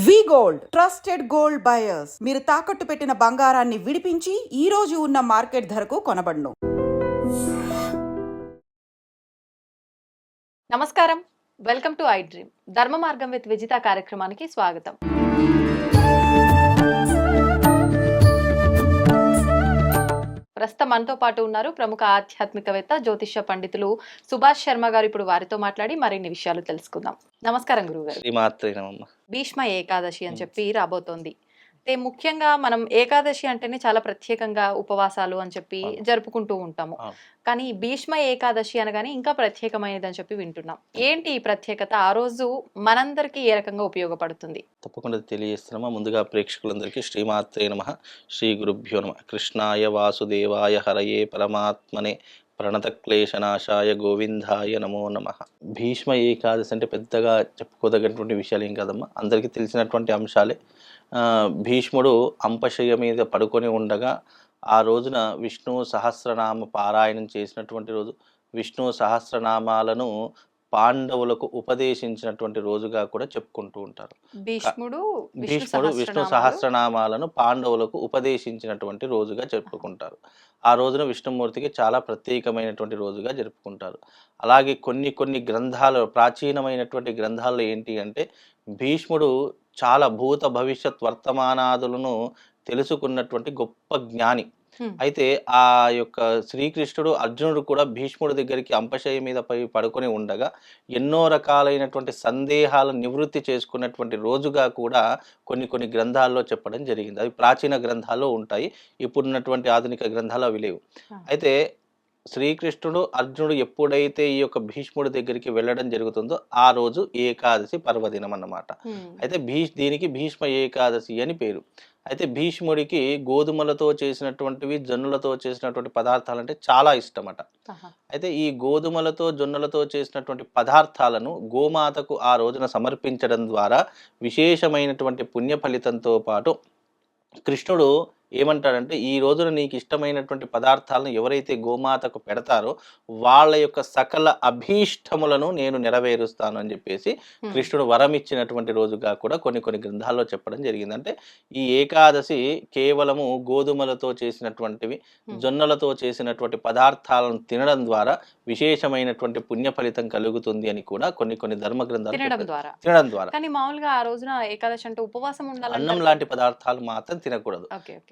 వి gold trusted gold buyers మీరు తాకట్టు పెట్టిన బంగారాన్ని విడిపించి ఈ రోజు ఉన్న మార్కెట్ ధరకు కొనబడును. నమస్కారం, వెల్కమ్ టు ఐ డ్రీమ్. ధర్మ మార్గం విత్ విజిత కార్యక్రమానికి స్వాగతం. ప్రస్తుతం మనతో పాటు ఉన్నారు ప్రముఖ ఆధ్యాత్మికవేత్త జ్యోతిష్య పండితులు సుభాష్ శర్మ గారు. ఇప్పుడు వారితో మాట్లాడి మరిన్ని విషయాలు తెలుసుకుందాం. నమస్కారం గురుగారు. భీష్మ ఏకాదశి అని చెప్పి రాబోతోంది. అయితే ముఖ్యంగా మనం ఏకాదశి అంటేనే చాలా ప్రత్యేకంగా ఉపవాసాలు అని చెప్పి జరుపుకుంటూ ఉంటాము. కానీ భీష్మ ఏకాదశి అనగానే ఇంకా ప్రత్యేకమైనది అని చెప్పి వింటున్నాం. ఏంటి ఈ ప్రత్యేకత? ఆ రోజు మనందరికీ ఏ రకంగా ఉపయోగపడుతుంది? తప్పకుండా తెలియజేస్తున్నామా. ముందుగా ప్రేక్షకులందరికీ శ్రీమాత్రే నమః, శ్రీ గురుభ్యో నమః. కృష్ణాయ వాసుదేవాయ హరయే పరమాత్మనే ప్రణతక్లేశనాశాయ గోవిందాయ నమో నమః. భీష్మ ఏకాదశి అంటే పెద్దగా చెప్పుకోదగినటువంటి విషయాలు ఏం కాదమ్మా, అందరికీ తెలిసినటువంటి అంశాలే. భీష్ముడు అంపశయ్య మీద పడుకొని ఉండగా ఆ రోజున విష్ణు సహస్రనామ పారాయణం చేసినటువంటి రోజు, విష్ణు సహస్రనామాలను పాండవులకు ఉపదేశించినటువంటి రోజుగా కూడా చెప్పుకుంటూ ఉంటారు. భీష్ముడు విష్ణు సహస్రనామాలను పాండవులకు ఉపదేశించినటువంటి రోజుగా చెప్పుకుంటారు. ఆ రోజున విష్ణుమూర్తికి చాలా ప్రత్యేకమైనటువంటి రోజుగా జరుపుకుంటారు. అలాగే కొన్ని గ్రంథాలు, ప్రాచీనమైనటువంటి గ్రంథాల్లో ఏంటి అంటే భీష్ముడు చాలా భూత భవిష్యత్ వర్తమానాదులను తెలుసుకున్నటువంటి గొప్ప జ్ఞాని. అయితే ఆ యొక్క శ్రీకృష్ణుడు, అర్జునుడు కూడా భీష్ముడి దగ్గరికి అంపశయ్య మీద పడుకొని ఉండగా ఎన్నో రకాలైనటువంటి సందేహాలను నివృత్తి చేసుకున్నటువంటి రోజుగా కూడా కొన్ని గ్రంథాల్లో చెప్పడం జరిగింది. అవి ప్రాచీన గ్రంథాల్లో ఉంటాయి, ఇప్పుడున్నటువంటి ఆధునిక గ్రంథాలు అవి లేవు. అయితే శ్రీకృష్ణుడు, అర్జునుడు ఎప్పుడైతే ఈ యొక్క భీష్ముడి దగ్గరికి వెళ్ళడం జరుగుతుందో ఆ రోజు ఏకాదశి పర్వదినం అన్నమాట. అయితే దీనికి భీష్మ ఏకాదశి అని పేరు. అయితే భీష్ముడికి గోధుమలతో చేసినటువంటివి, జొన్నలతో చేసినటువంటి పదార్థాలు అంటే చాలా ఇష్టమట. అయితే ఈ గోధుమలతో, జొన్నలతో చేసినటువంటి పదార్థాలను గోమాతకు ఆ రోజున సమర్పించడం ద్వారా విశేషమైనటువంటి పుణ్య ఫలితంతో పాటు కృష్ణుడు ఏమంటాడంటే, ఈ రోజున నీకు ఇష్టమైనటువంటి పదార్థాలను ఎవరైతే గోమాతకు పెడతారో వాళ్ళ యొక్క సకల అభీష్టములను నేను నెరవేరుస్తాను అని చెప్పేసి కృష్ణుడు వరం ఇచ్చినటువంటి రోజుగా కూడా కొన్ని గ్రంథాల్లో చెప్పడం జరిగింది. అంటే ఈ ఏకాదశి కేవలము గోధుమలతో చేసినటువంటివి, జొన్నలతో చేసినటువంటి పదార్థాలను తినడం ద్వారా విశేషమైనటువంటి పుణ్య ఫలితం కలుగుతుంది అని కూడా కొన్ని ధర్మ గ్రంథాలు తినడం ద్వారా. కానీ మామూలుగా ఆ రోజున ఏకాదశి అంటే ఉపవాసం ఉండాలి, అన్నం లాంటి పదార్థాలు మాత్రం తినకూడదు.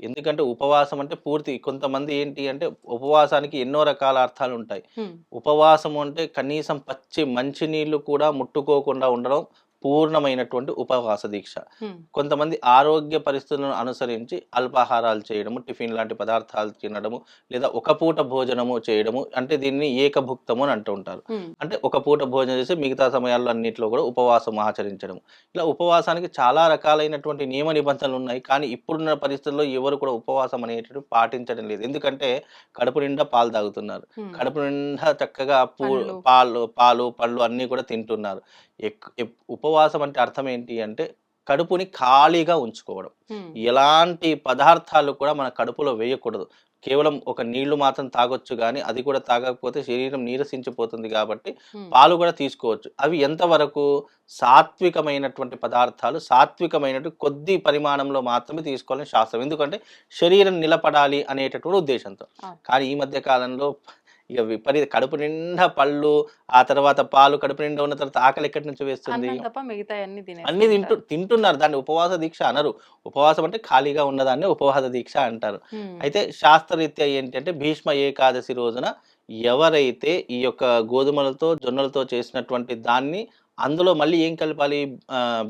ఎందుకంటే ఉపవాసం అంటే పూర్తి, కొంతమంది ఏంటి అంటే ఉపవాసానికి ఎన్నో రకాల అర్థాలు ఉంటాయి. ఉపవాసం అంటే కనీసం పచ్చి మంచినీళ్లు కూడా ముట్టుకోకుండా ఉండడం పూర్ణమైనటువంటి ఉపవాస దీక్ష. కొంతమంది ఆరోగ్య పరిస్థితులను అనుసరించి అల్పాహారాలు చేయడము, టిఫిన్ లాంటి పదార్థాలు తినడము, లేదా ఒక పూట భోజనము చేయడము, అంటే దీన్ని ఏకభుక్తము అని అంటూ ఉంటారు. అంటే ఒక పూట భోజనం చేసి మిగతా సమయాల్లో అన్నింటిలో కూడా ఉపవాసం ఆచరించడం. ఇలా ఉపవాసానికి చాలా రకాలైనటువంటి నియమ నిబంధనలు ఉన్నాయి. కానీ ఇప్పుడున్న పరిస్థితుల్లో ఎవరు కూడా ఉపవాసం అనేటువంటి పాటించడం లేదు. ఎందుకంటే కడుపు నిండా పాలు తాగుతున్నారు, కడుపు నిండా చక్కగా పాలు పళ్ళు అన్నీ కూడా తింటున్నారు. ఉపవాసం అంటే అర్థం ఏంటి అంటే కడుపుని ఖాళీగా ఉంచుకోవడం. ఎలాంటి పదార్థాలు కూడా మన కడుపులో వేయకూడదు. కేవలం ఒక నీళ్లు మాత్రం తాగొచ్చు, కానీ అది కూడా తాగకపోతే శరీరం నీరసించిపోతుంది. కాబట్టి పాలు కూడా తీసుకోవచ్చు. అవి ఎంతవరకు సాత్వికమైనటువంటి పదార్థాలు, సాత్వికమైనటువంటి కొద్ది పరిమాణంలో మాత్రమే తీసుకోవాలని శాస్త్రం. ఎందుకంటే శరీరం నిలబడాలి అనేటటువంటి ఉద్దేశంతో. కానీ ఈ మధ్య కాలంలో ఇక కడుపు నిండా పళ్ళు, ఆ తర్వాత పాలు, కడుపు నిండా ఉన్న తర్వాత ఆకలి ఎక్కడి నుంచి వేస్తుంది? అన్ని తింటున్నారు. దాన్ని ఉపవాస దీక్ష అనరు. ఉపవాసం అంటే ఖాళీగా ఉన్నదాన్ని ఉపవాస దీక్ష అంటారు. అయితే శాస్త్రరీత్యా ఏంటంటే భీష్మ ఏకాదశి రోజున ఎవరైతే ఈ యొక్క గోధుమలతో, జొన్నలతో చేసినటువంటి దాన్ని అందులో మళ్ళీ ఏం కలపాలి?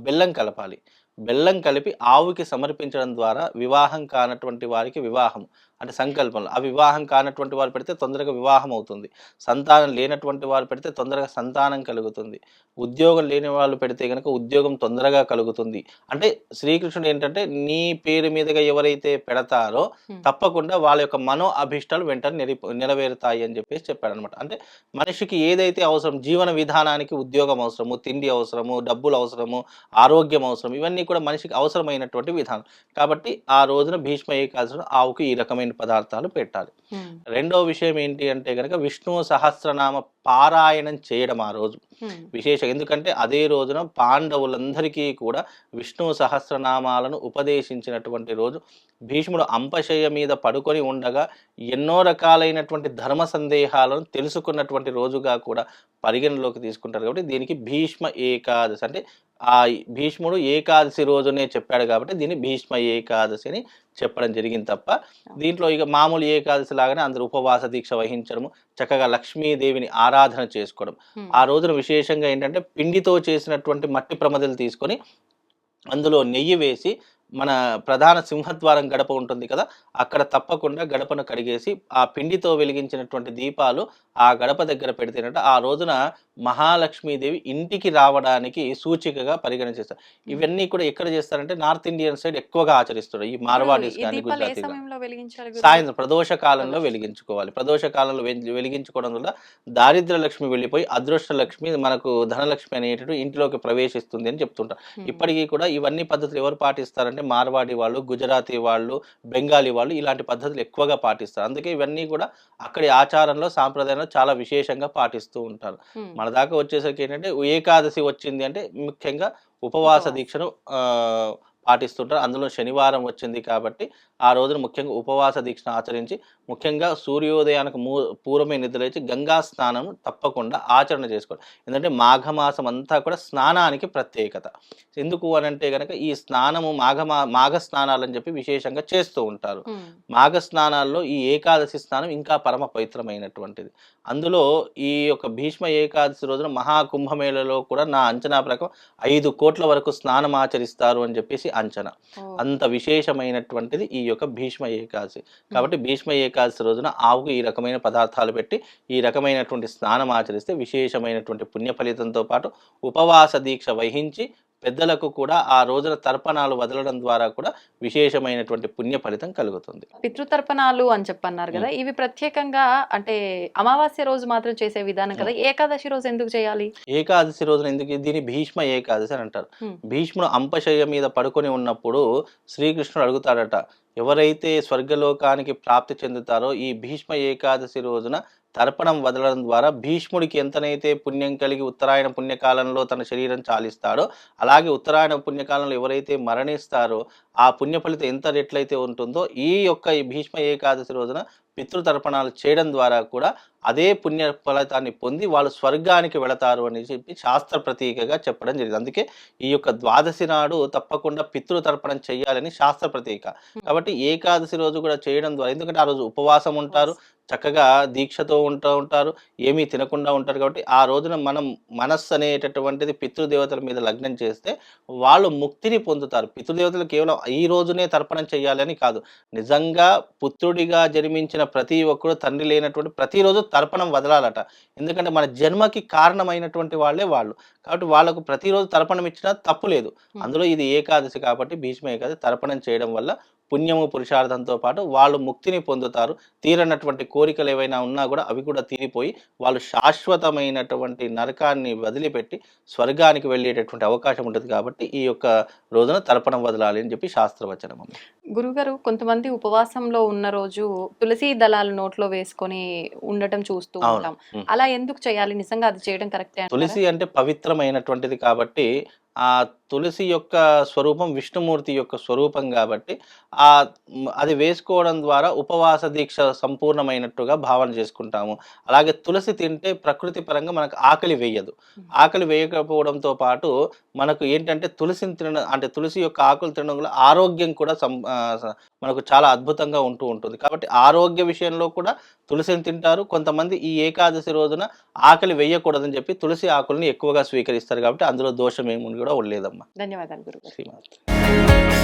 బెల్లం కలపాలి. బెల్లం కలిపి ఆవుకి సమర్పించడం ద్వారా వివాహం కానటువంటి వారికి వివాహం అంటే సంకల్పంలో, ఆ వివాహం కానటువంటి వారు పెడితే తొందరగా వివాహం అవుతుంది. సంతానం లేనటువంటి వారు పెడితే తొందరగా సంతానం కలుగుతుంది. ఉద్యోగం లేని వాళ్ళు పెడితే కనుక ఉద్యోగం తొందరగా కలుగుతుంది. అంటే శ్రీకృష్ణుడు ఏంటంటే నీ పేరు మీదుగా ఎవరైతే పెడతారో తప్పకుండా వాళ్ళ యొక్క మనో అభిష్టాలు వెంటనే నెరవేరుతాయి అని చెప్పేసి చెప్పాడు అనమాట. అంటే మనిషికి ఏదైతే అవసరం, జీవన విధానానికి ఉద్యోగం అవసరము, తిండి అవసరము, డబ్బులు అవసరము, ఆరోగ్యం అవసరం, ఇవన్నీ ఇవన్నీ కూడా మనిషికి అవసరమైనటువంటి విధానం. కాబట్టి ఆ రోజున భీష్మ ఏకాదశిలో ఆవుకు ఈ రకమైన పదార్థాలు పెట్టాలి. రెండో విషయం ఏంటి అంటే గనక విష్ణు సహస్రనామ పారాయణం చేయడం ఆ రోజు విశేషం. ఎందుకంటే అదే రోజున పాండవులందరికీ కూడా విష్ణు సహస్రనామాలను ఉపదేశించినటువంటి రోజు. భీష్ముడు అంపశయ్య మీద పడుకొని ఉండగా ఎన్నో రకాలైనటువంటి ధర్మ సందేహాలను తెలుసుకున్నటువంటి రోజుగా కూడా పరిగణలోకి తీసుకుంటారు. కాబట్టి దీనికి భీష్మ ఏకాదశి అంటే ఆ భీష్ముడు ఏకాదశి రోజునే చెప్పాడు కాబట్టి దీన్ని భీష్మ ఏకాదశి అని చెప్పడం జరిగింది తప్ప దీంట్లో ఇక మామూలు ఏకాదశి లాగానే అందరూ ఉపవాస దీక్ష వహించడము, చక్కగా లక్ష్మీదేవిని ఆరాధన చేసుకోవడం. ఆ రోజున విశేషంగా ఏంటంటే పిండితో చేసినటువంటి మట్టి ప్రమదలు తీసుకొని అందులో నెయ్యి వేసి మన ప్రధాన సింహద్వారం గడప ఉంటుంది కదా, అక్కడ తప్పకుండా గడపను కడిగేసి ఆ పిండితో వెలిగించినటువంటి దీపాలు ఆ గడప దగ్గర పెడితేనట ఆ రోజున మహాలక్ష్మీదేవి ఇంటికి రావడానికి సూచికగా పరిగణిస్తారు. ఇవన్నీ కూడా ఎక్కడ చేస్తారంటే నార్త్ ఇండియన్ సైడ్ ఎక్కువగా ఆచరిస్తారు. ఈ మార్వాడీస్ కానీ గుజరాతీ సాయంత్రం ప్రదోష కాలంలో వెలిగించుకోవాలి. ప్రదోష కాలంలో వెలిగించుకోవడం వల్ల దారిద్ర లక్ష్మి వెళ్ళిపోయి అదృష్ట లక్ష్మి మనకు ధనలక్ష్మి అనేటటువంటి ఇంటిలోకి ప్రవేశిస్తుంది అని చెప్తుంటారు. ఇప్పటికీ కూడా ఇవన్నీ పద్ధతులు ఎవరు పాటిస్తారంటే మార్వాడి వాళ్ళు, గుజరాతీ వాళ్ళు, బెంగాలీ వాళ్ళు ఇలాంటి పద్ధతులు ఎక్కువగా పాటిస్తారు. అందుకే ఇవన్నీ కూడా అక్కడి ఆచారంలో సాంప్రదాయంలో చాలా విశేషంగా పాటిస్తూ ఉంటారు. మన దాకా వచ్చేసరికి ఏంటంటే ఏకాదశి వచ్చింది అంటే ముఖ్యంగా ఉపవాస దీక్షను పాటిస్తుంటారు. అందులో శనివారం వచ్చింది కాబట్టి ఆ రోజున ముఖ్యంగా ఉపవాస దీక్షను ఆచరించి ముఖ్యంగా సూర్యోదయానికి పూర్వమే నిద్రలేచి గంగా స్నానం తప్పకుండా ఆచరణ చేసుకోవాలి. ఎందుకంటే మాఘమాసం అంతా కూడా స్నానానికి ప్రత్యేకత. ఎందుకు అని అంటే కనుక ఈ స్నానము మాఘ స్నానాలు అని చెప్పి విశేషంగా చేస్తూ ఉంటారు. మాఘ స్నానాల్లో ఈ ఏకాదశి స్నానం ఇంకా పరమ పవిత్రమైనటువంటిది. అందులో ఈ యొక్క భీష్మ ఏకాదశి రోజున మహాకుంభమేళలో కూడా నా అంచనా ప్రకారం 5 కోట్ల వరకు స్నానం ఆచరిస్తారు అని చెప్పేసి అంచనా. అంత విశేషమైనటువంటిది ఈ యొక్క భీష్మ ఏకాదశి. కాబట్టి భీష్మ ఏకాదశి రోజున ఆవుకు ఈ రకమైన పదార్థాలు పెట్టి ఈ రకమైనటువంటి స్నానం ఆచరిస్తే విశేషమైనటువంటి పుణ్య ఫలితంతో పాటు ఉపవాస దీక్ష వహించి పెద్దలకు కూడా ఆ రోజున తర్పణాలు వదలడం ద్వారా కూడా విశేషమైనటువంటి పుణ్య ఫలితం కలుగుతుంది. పితృతర్పణాలు అని చెప్పన్నారు కదా, ఇవి ప్రత్యేకంగా అంటే అమావాస్య రోజు మాత్రం చేసే విధానం కదా, ఏకాదశి రోజు ఎందుకు చేయాలి? ఏకాదశి రోజున ఎందుకు దీన్ని భీష్మ ఏకాదశి అని అంటారు. భీష్ముడు అంపశయ్య మీద పడుకొని ఉన్నప్పుడు శ్రీకృష్ణుడు అడుగుతాడట, ఎవరైతే స్వర్గలోకానికి ప్రాప్తి చెందుతారో ఈ భీష్మ ఏకాదశి రోజున తర్పణం వదలడం ద్వారా భీష్ముడికి ఎంతనైతే పుణ్యం కలిగి ఉత్తరాయణ పుణ్యకాలంలో తన శరీరం చాలిస్తాడో అలాగే ఉత్తరాయణ పుణ్యకాలంలో ఎవరైతే మరణిస్తారో ఆ పుణ్య ఫలితం ఎంత రెట్లయితే ఉంటుందో ఈ భీష్మ ఏకాదశి రోజున పితృతర్పణాలు చేయడం ద్వారా కూడా అదే పుణ్య ఫలితాన్ని పొంది వాళ్ళు స్వర్గానికి వెళతారు అని చెప్పి శాస్త్ర ప్రతీకగా చెప్పడం జరిగింది. అందుకే ఈ యొక్క ద్వాదశి నాడు తప్పకుండా పితృతర్పణం చేయాలని శాస్త్ర ప్రతీక. కాబట్టి ఏకాదశి రోజు కూడా చేయడం ద్వారా, ఎందుకంటే ఆ రోజు ఉపవాసం ఉంటారు, చక్కగా దీక్షతో ఉంటారు, ఏమీ తినకుండా ఉంటారు. కాబట్టి ఆ రోజున మనం మనస్సు అనేటటువంటిది పితృదేవతల మీద లగ్నం చేస్తే వాళ్ళు ముక్తిని పొందుతారు. పితృదేవతలు కేవలం ఈ రోజునే తర్పణం చేయాలని కాదు, నిజంగా పుత్రుడిగా జన్మించిన ప్రతి ఒక్కరు తండ్రి లేనటువంటి ప్రతిరోజు తర్పణం వదలాలట. ఎందుకంటే మన జన్మకి కారణమైనటువంటి వాళ్ళే వాళ్ళు. కాబట్టి వాళ్ళకు ప్రతిరోజు తర్పణం ఇచ్చినా తప్పు లేదు. అందులో ఇది ఏకాదశి కాబట్టి భీష్మ ఏకాదశి తర్పణం చేయడం వల్ల పుణ్యము పురుషార్థంతో పాటు వాళ్ళు ముక్తిని పొందుతారు. తీరనటువంటి కోరికలు ఏవైనా ఉన్నా కూడా అవి కూడా తీరిపోయి వాళ్ళు శాశ్వతమైనటువంటి నరకాన్ని వదిలిపెట్టి స్వర్గానికి వెళ్ళేటటువంటి అవకాశం ఉంటుంది. కాబట్టి ఈ యొక్క రోజున తర్పణం వదలాలి అని చెప్పి శాస్త్రవచనం. గురుగారు, కొంతమంది ఉపవాసంలో ఉన్న రోజు తులసి దళాలు నోట్లో వేసుకొని ఉండటం చూస్తూ ఉంటాం. అలా ఎందుకు చేయాలి? నిజంగా అది చేయడం కరెక్టే? తులసి అంటే పవిత్రమైనటువంటిది కాబట్టి ఆ తులసి యొక్క స్వరూపం విష్ణుమూర్తి యొక్క స్వరూపం కాబట్టి అది వేసుకోవడం ద్వారా ఉపవాస దీక్ష సంపూర్ణమైనట్టుగా భావన చేసుకుంటాము. అలాగే తులసి తింటే ప్రకృతి పరంగా మనకు ఆకలి వేయదు. ఆకలి వేయకపోవడంతో పాటు మనకు ఏంటంటే తులసిని తినడం అంటే తులసి యొక్క ఆకులు తినడం వల్ల ఆరోగ్యం కూడా మనకు చాలా అద్భుతంగా ఉంటుంది. కాబట్టి ఆరోగ్య విషయంలో కూడా తులసిని తింటారు. కొంతమంది ఈ ఏకాదశి రోజున ఆకలి వేయకూడదని చెప్పి తులసి ఆకుల్ని ఎక్కువగా స్వీకరిస్తారు. కాబట్టి అందులో దోషం ఏముంది కూడా ఉండలేదమ్మా. ధన్యవాదాలు గురుగారు. శ్రీమాత.